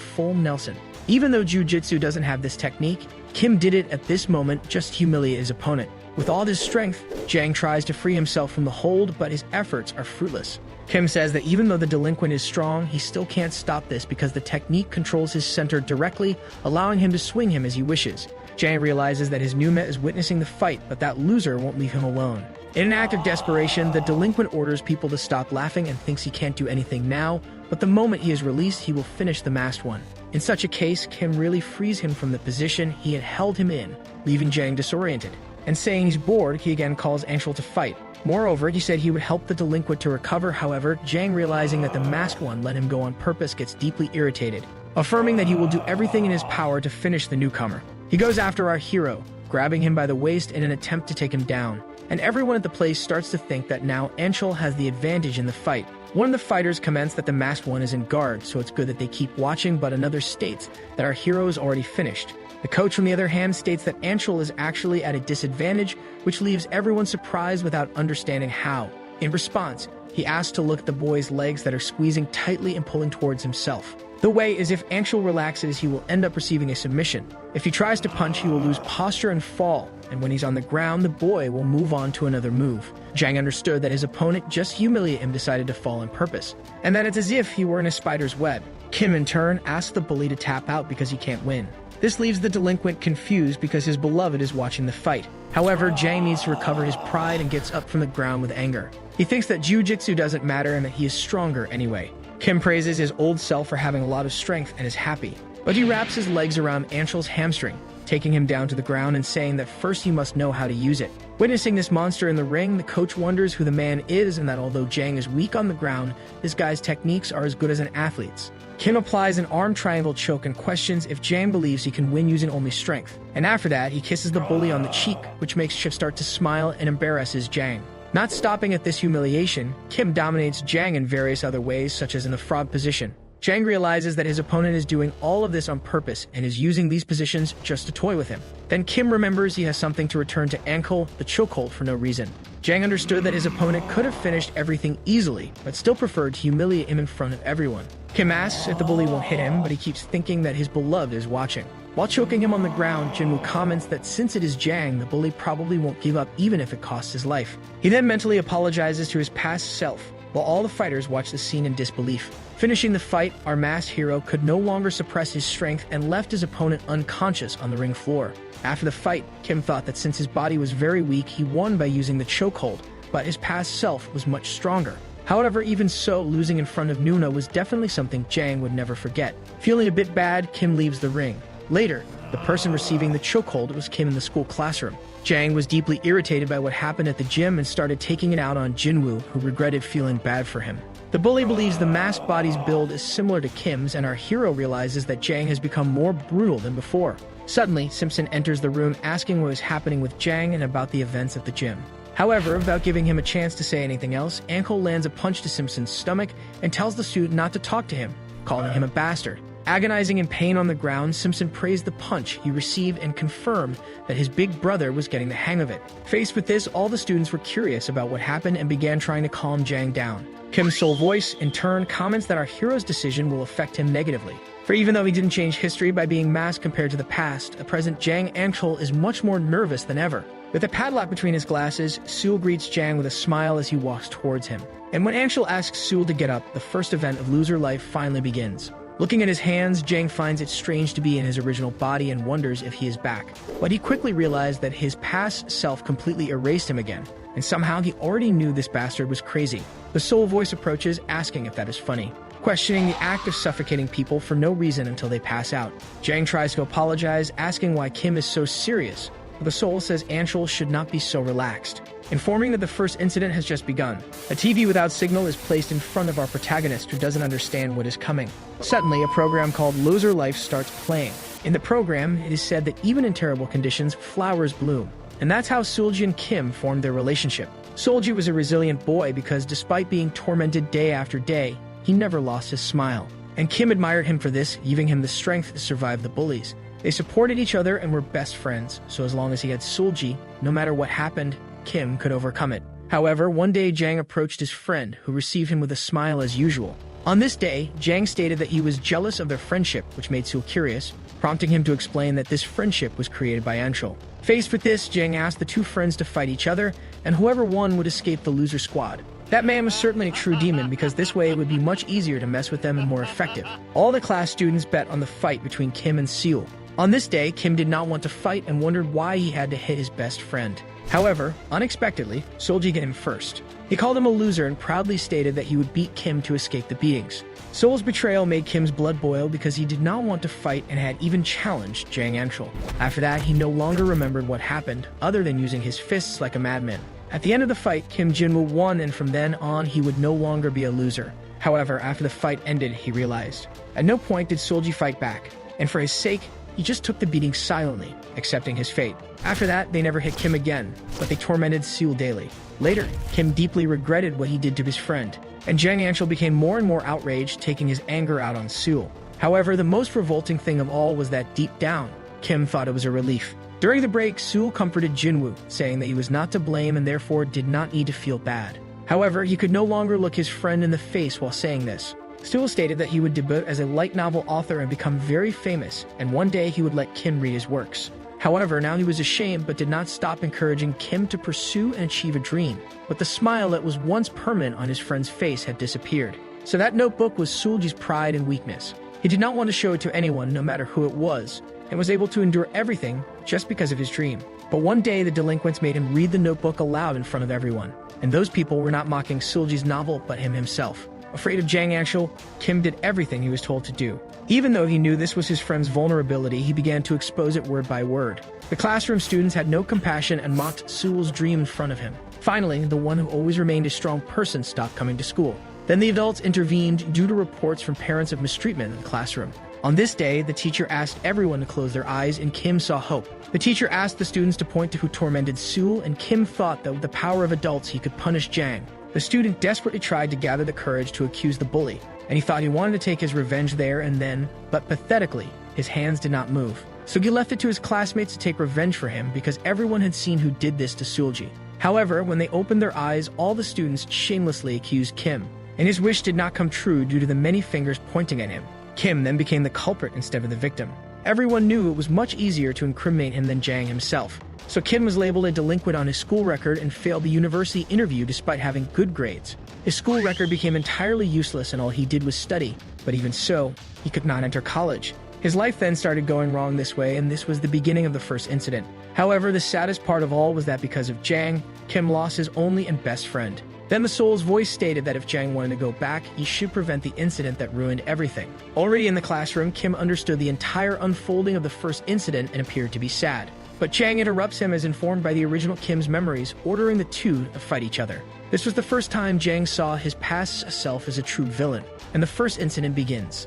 full Nelson. Even though Jiu-Jitsu doesn't have this technique, Kim did it at this moment just to humiliate his opponent. With all his strength, Jang tries to free himself from the hold, but his efforts are fruitless. Kim says that even though the delinquent is strong, he still can't stop this because the technique controls his center directly, allowing him to swing him as he wishes. Jang realizes that his new mate is witnessing the fight, but that loser won't leave him alone. In an act of desperation, the delinquent orders people to stop laughing and thinks he can't do anything now, but the moment he is released, he will finish the masked one. In such a case, Kim really frees him from the position he had held him in, leaving Jang disoriented. And saying he's bored, he again calls Anshul to fight. Moreover, he said he would help the delinquent to recover. However, Jang, realizing that the masked one let him go on purpose, gets deeply irritated, affirming that he will do everything in his power to finish the newcomer. He goes after our hero, grabbing him by the waist in an attempt to take him down. And everyone at the place starts to think that now Anshul has the advantage in the fight. One of the fighters comments that the masked one is in guard, so it's good that they keep watching, but another states that our hero is already finished. The coach, on the other hand, states that Anshul is actually at a disadvantage, which leaves everyone surprised without understanding how. In response, he asks to look at the boy's legs that are squeezing tightly and pulling towards himself. The way is if Anshul relaxes, he will end up receiving a submission. If he tries to punch, he will lose posture and fall, and when he's on the ground, the boy will move on to another move. Jang understood that his opponent just humiliated him, decided to fall on purpose, and that it's as if he were in a spider's web. Kim, in turn, asks the bully to tap out because he can't win. This leaves the delinquent confused because his beloved is watching the fight. However, Jang needs to recover his pride and gets up from the ground with anger. He thinks that jiu-jitsu doesn't matter and that he is stronger anyway. Kim praises his old self for having a lot of strength and is happy, but he wraps his legs around Anshul's hamstring, taking him down to the ground and saying that first he must know how to use it. Witnessing this monster in the ring, the coach wonders who the man is and that although Jang is weak on the ground, this guy's techniques are as good as an athlete's. Kim applies an arm triangle choke and questions if Jang believes he can win using only strength. And after that, he kisses the bully on the cheek, which makes Chip start to smile and embarrasses Jang. Not stopping at this humiliation, Kim dominates Jang in various other ways, such as in the frog position. Jang realizes that his opponent is doing all of this on purpose and is using these positions just to toy with him. Then Kim remembers he has something to return to ankle, the chokehold, for no reason. Jang understood that his opponent could have finished everything easily, but still preferred to humiliate him in front of everyone. Kim asks if the bully won't hit him, but he keeps thinking that his beloved is watching. While choking him on the ground, Jinwoo comments that since it is Jang, the bully probably won't give up even if it costs his life. He then mentally apologizes to his past self, while all the fighters watch the scene in disbelief. Finishing the fight, our masked hero could no longer suppress his strength and left his opponent unconscious on the ring floor. After the fight, Kim thought that since his body was very weak, he won by using the chokehold, but his past self was much stronger. However, even so, losing in front of Nuna was definitely something Jang would never forget. Feeling a bit bad, Kim leaves the ring. Later, the person receiving the chokehold was Kim in the school classroom. Jang was deeply irritated by what happened at the gym and started taking it out on Jinwoo, who regretted feeling bad for him. The bully believes the masked body's build is similar to Kim's, and our hero realizes that Jang has become more brutal than before. Suddenly, Simpson enters the room asking what is happening with Jang and about the events at the gym. However, without giving him a chance to say anything else, Ankle lands a punch to Simpson's stomach and tells the student not to talk to him, calling him a bastard. Agonizing in pain on the ground, Simpson praised the punch he received and confirmed that his big brother was getting the hang of it. Faced with this, all the students were curious about what happened and began trying to calm Jang down. Kim's soul voice, in turn, comments that our hero's decision will affect him negatively. For even though he didn't change history by being masked compared to the past, at present Jang Anchol is much more nervous than ever. With a padlock between his glasses, Sul greets Jang with a smile as he walks towards him. And when Anshul asks Sul to get up, the first event of loser life finally begins. Looking at his hands, Jang finds it strange to be in his original body and wonders if he is back. But he quickly realized that his past self completely erased him again, and somehow he already knew this bastard was crazy. The soul voice approaches, asking if that is funny, questioning the act of suffocating people for no reason until they pass out. Jang tries to apologize, asking why Kim is so serious, but the soul says Anshul should not be so relaxed, informing that the first incident has just begun. A TV without signal is placed in front of our protagonist, who doesn't understand what is coming. Suddenly, a program called Loser Life starts playing. In the program, it is said that even in terrible conditions, flowers bloom. And that's how Seulgi and Kim formed their relationship. Seulgi was a resilient boy because despite being tormented day after day, he never lost his smile. And Kim admired him for this, giving him the strength to survive the bullies. They supported each other and were best friends, so as long as he had Seulgi, no matter what happened, Kim could overcome it. However, one day Jang approached his friend, who received him with a smile as usual. On this day, Jang stated that he was jealous of their friendship, which made Sewell curious, prompting him to explain that this friendship was created by Anshul. Faced with this, Jang asked the two friends to fight each other, and whoever won would escape the loser squad. That man was certainly a true demon, because this way it would be much easier to mess with them and more effective. All the class students bet on the fight between Kim and Sewell. On this day, Kim did not want to fight and wondered why he had to hit his best friend. However, unexpectedly, Seolji hit him first. He called him a loser and proudly stated that he would beat Kim to escape the beatings. Seol's betrayal made Kim's blood boil because he did not want to fight and had even challenged Jang Anshul. After that, he no longer remembered what happened, other than using his fists like a madman. At the end of the fight, Kim Jinwoo won, and from then on, he would no longer be a loser. However, after the fight ended, he realized. At no point did Seolji fight back, and for his sake, he just took the beating silently, accepting his fate. After that, they never hit Kim again, but they tormented Sewell daily. Later, Kim deeply regretted what he did to his friend, and Jang Anshul became more and more outraged, taking his anger out on Sewell. However, the most revolting thing of all was that deep down, Kim thought it was a relief. During the break, Sewell comforted Jinwoo, saying that he was not to blame and therefore did not need to feel bad. However, he could no longer look his friend in the face while saying this. Sewell stated that he would debut as a light novel author and become very famous, and one day he would let Kim read his works. However, now he was ashamed but did not stop encouraging Kim to pursue and achieve a dream. But the smile that was once permanent on his friend's face had disappeared. So that notebook was Seolji's pride and weakness. He did not want to show it to anyone, no matter who it was, and was able to endure everything just because of his dream. But one day, the delinquents made him read the notebook aloud in front of everyone. And those people were not mocking Seolji's novel, but him himself. Afraid of Jang Anshul, Kim did everything he was told to do. Even though he knew this was his friend's vulnerability, he began to expose it word by word. The classroom students had no compassion and mocked Sewell's dream in front of him. Finally, the one who always remained a strong person stopped coming to school. Then the adults intervened due to reports from parents of mistreatment in the classroom. On this day, the teacher asked everyone to close their eyes, and Kim saw hope. The teacher asked the students to point to who tormented Sewell, and Kim thought that with the power of adults he could punish Jang. The student desperately tried to gather the courage to accuse the bully, and he thought he wanted to take his revenge there and then, but pathetically, his hands did not move. So he left it to his classmates to take revenge for him because everyone had seen who did this to Seolji. However, when they opened their eyes, all the students shamelessly accused Kim, and his wish did not come true due to the many fingers pointing at him. Kim then became the culprit instead of the victim. Everyone knew it was much easier to incriminate him than Jang himself. So Kim was labeled a delinquent on his school record and failed the university interview despite having good grades. His school record became entirely useless and all he did was study, but even so, he could not enter college. His life then started going wrong this way, and this was the beginning of the first incident. However, the saddest part of all was that because of Jang, Kim lost his only and best friend. Then the soul's voice stated that if Jang wanted to go back, he should prevent the incident that ruined everything. Already in the classroom, Kim understood the entire unfolding of the first incident and appeared to be sad. But Jang interrupts him as informed by the original Kim's memories, ordering the two to fight each other. This was the first time Jang saw his past self as a true villain, and the first incident begins.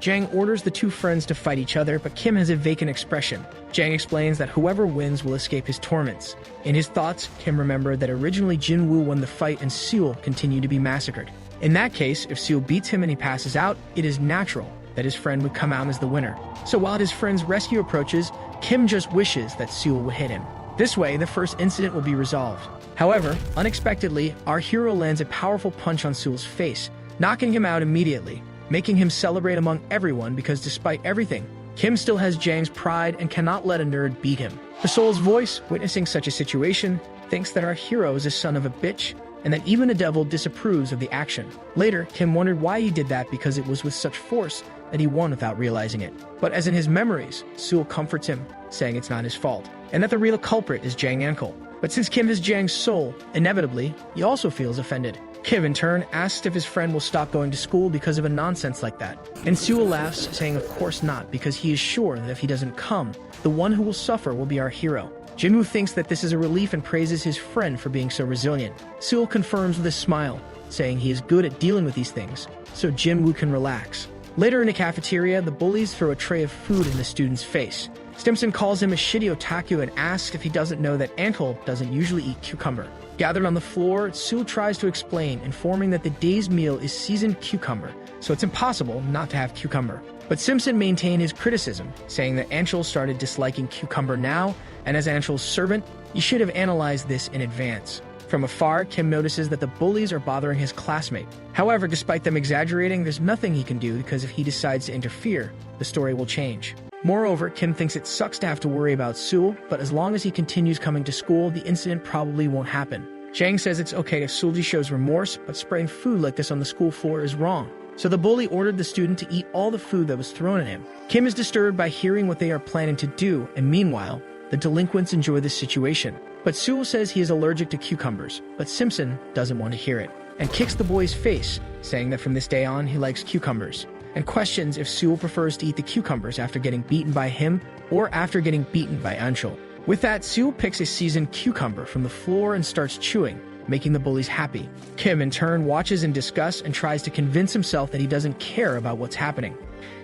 Jang orders the two friends to fight each other, but Kim has a vacant expression. Jang explains that whoever wins will escape his torments. In his thoughts, Kim remembered that originally Jinwoo won the fight and Sewell continued to be massacred. In that case, if Sewell beats him and he passes out, it is natural that his friend would come out as the winner. So while his friend's rescue approaches, Kim just wishes that Sewell would hit him. This way, the first incident will be resolved. However, unexpectedly, our hero lands a powerful punch on Sewell's face, knocking him out immediately, making him celebrate among everyone because despite everything, Kim still has Jang's pride and cannot let a nerd beat him. The soul's voice, witnessing such a situation, thinks that our hero is a son of a bitch, and that even a devil disapproves of the action. Later, Kim wondered why he did that because it was with such force that he won without realizing it. But as in his memories, Sewell comforts him, saying it's not his fault, and that the real culprit is Jang Anshul. But since Kim has Jang's soul, inevitably, he also feels offended. Kim, in turn, asks if his friend will stop going to school because of a nonsense like that. And Sewell laughs, saying of course not, because he is sure that if he doesn't come, the one who will suffer will be our hero. Jinwoo thinks that this is a relief and praises his friend for being so resilient. Sewell confirms with a smile, saying he is good at dealing with these things, so Jinwoo can relax. Later in the cafeteria, the bullies throw a tray of food in the student's face. Stimson calls him a shitty otaku and asks if he doesn't know that Anshul doesn't usually eat cucumber. Gathered on the floor, Sewell tries to explain, informing that the day's meal is seasoned cucumber, so it's impossible not to have cucumber. But Simpson maintained his criticism, saying that Anshul started disliking cucumber now, and as Anshul's servant, he should have analyzed this in advance. From afar, Kim notices that the bullies are bothering his classmate. However, despite them exaggerating, there's nothing he can do because if he decides to interfere, the story will change. Moreover, Kim thinks it sucks to have to worry about Sul, but as long as he continues coming to school, the incident probably won't happen. Jang says it's okay if Sulji shows remorse, but spraying food like this on the school floor is wrong. So the bully ordered the student to eat all the food that was thrown at him. Kim is disturbed by hearing what they are planning to do, and meanwhile, the delinquents enjoy this situation. But Sul says he is allergic to cucumbers, but Simpson doesn't want to hear it, and kicks the boy's face, saying that from this day on he likes cucumbers, and questions if Sul prefers to eat the cucumbers after getting beaten by him or after getting beaten by Anshul. With that, Sul picks a seasoned cucumber from the floor and starts chewing, making the bullies happy. Kim, in turn, watches in disgust and tries to convince himself that he doesn't care about what's happening,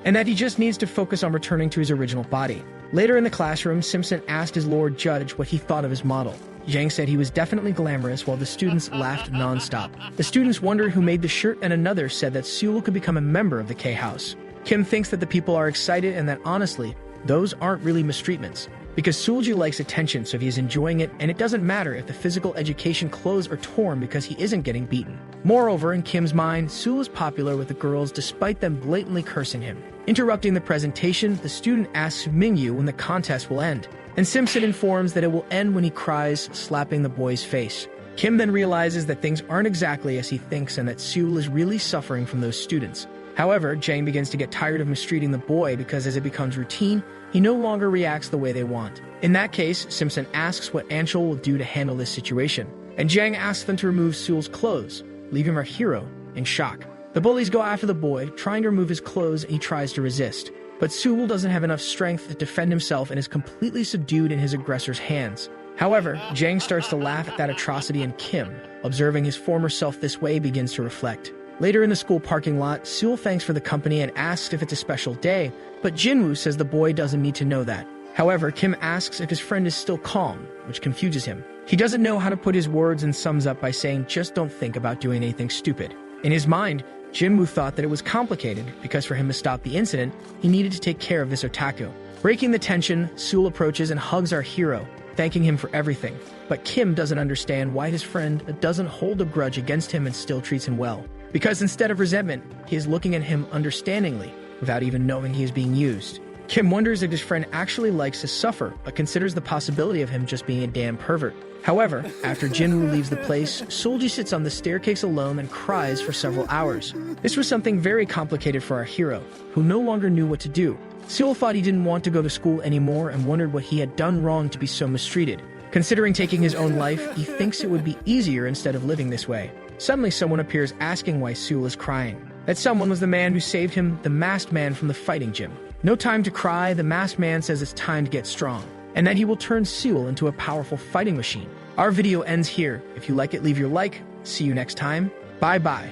and that he just needs to focus on returning to his original body. Later in the classroom, Simpson asked his Lord Judge what he thought of his model. Jang said he was definitely glamorous, while the students laughed non-stop. The students wondered who made the shirt, and another said that Sul could become a member of the K-House. Kim thinks that the people are excited and that, honestly, those aren't really mistreatments, because Sulji likes attention, so he is enjoying it, and it doesn't matter if the physical education clothes are torn because he isn't getting beaten. Moreover, in Kim's mind, Sul is popular with the girls despite them blatantly cursing him. Interrupting the presentation, the student asks Mingyu when the contest will end, and Simpson informs that it will end when he cries, slapping the boy's face. Kim then realizes that things aren't exactly as he thinks and that Sul is really suffering from those students. However, Jang begins to get tired of mistreating the boy because as it becomes routine, he no longer reacts the way they want. In that case, Simpson asks what Anshul will do to handle this situation, and Jang asks them to remove Sul's clothes, leaving our hero in shock. The bullies go after the boy, trying to remove his clothes, and he tries to resist. But Sul doesn't have enough strength to defend himself and is completely subdued in his aggressor's hands. However, Jang starts to laugh at that atrocity, and Kim, observing his former self this way, begins to reflect. Later in the school parking lot, Sul thanks for the company and asks if it's a special day, but Jinwoo says the boy doesn't need to know that. However, Kim asks if his friend is still calm, which confuses him. He doesn't know how to put his words and sums up by saying, "Just don't think about doing anything stupid." In his mind, Jinwoo thought that it was complicated because for him to stop the incident, he needed to take care of this otaku. Breaking the tension, Sul approaches and hugs our hero, thanking him for everything. But Kim doesn't understand why his friend doesn't hold a grudge against him and still treats him well. Because instead of resentment, he is looking at him understandingly, without even knowing he is being used. Kim wonders if his friend actually likes to suffer, but considers the possibility of him just being a damn pervert. However, after Jinwoo leaves the place, Sulji sits on the staircase alone and cries for several hours. This was something very complicated for our hero, who no longer knew what to do. Sul thought he didn't want to go to school anymore and wondered what he had done wrong to be so mistreated. Considering taking his own life, he thinks it would be easier instead of living this way. Suddenly, someone appears asking why Sul is crying. That someone was the man who saved him, the masked man from the fighting gym. No time to cry, the masked man says it's time to get strong, and that he will turn Sul into a powerful fighting machine. Our video ends here. If you like it, leave your like. See you next time. Bye-bye.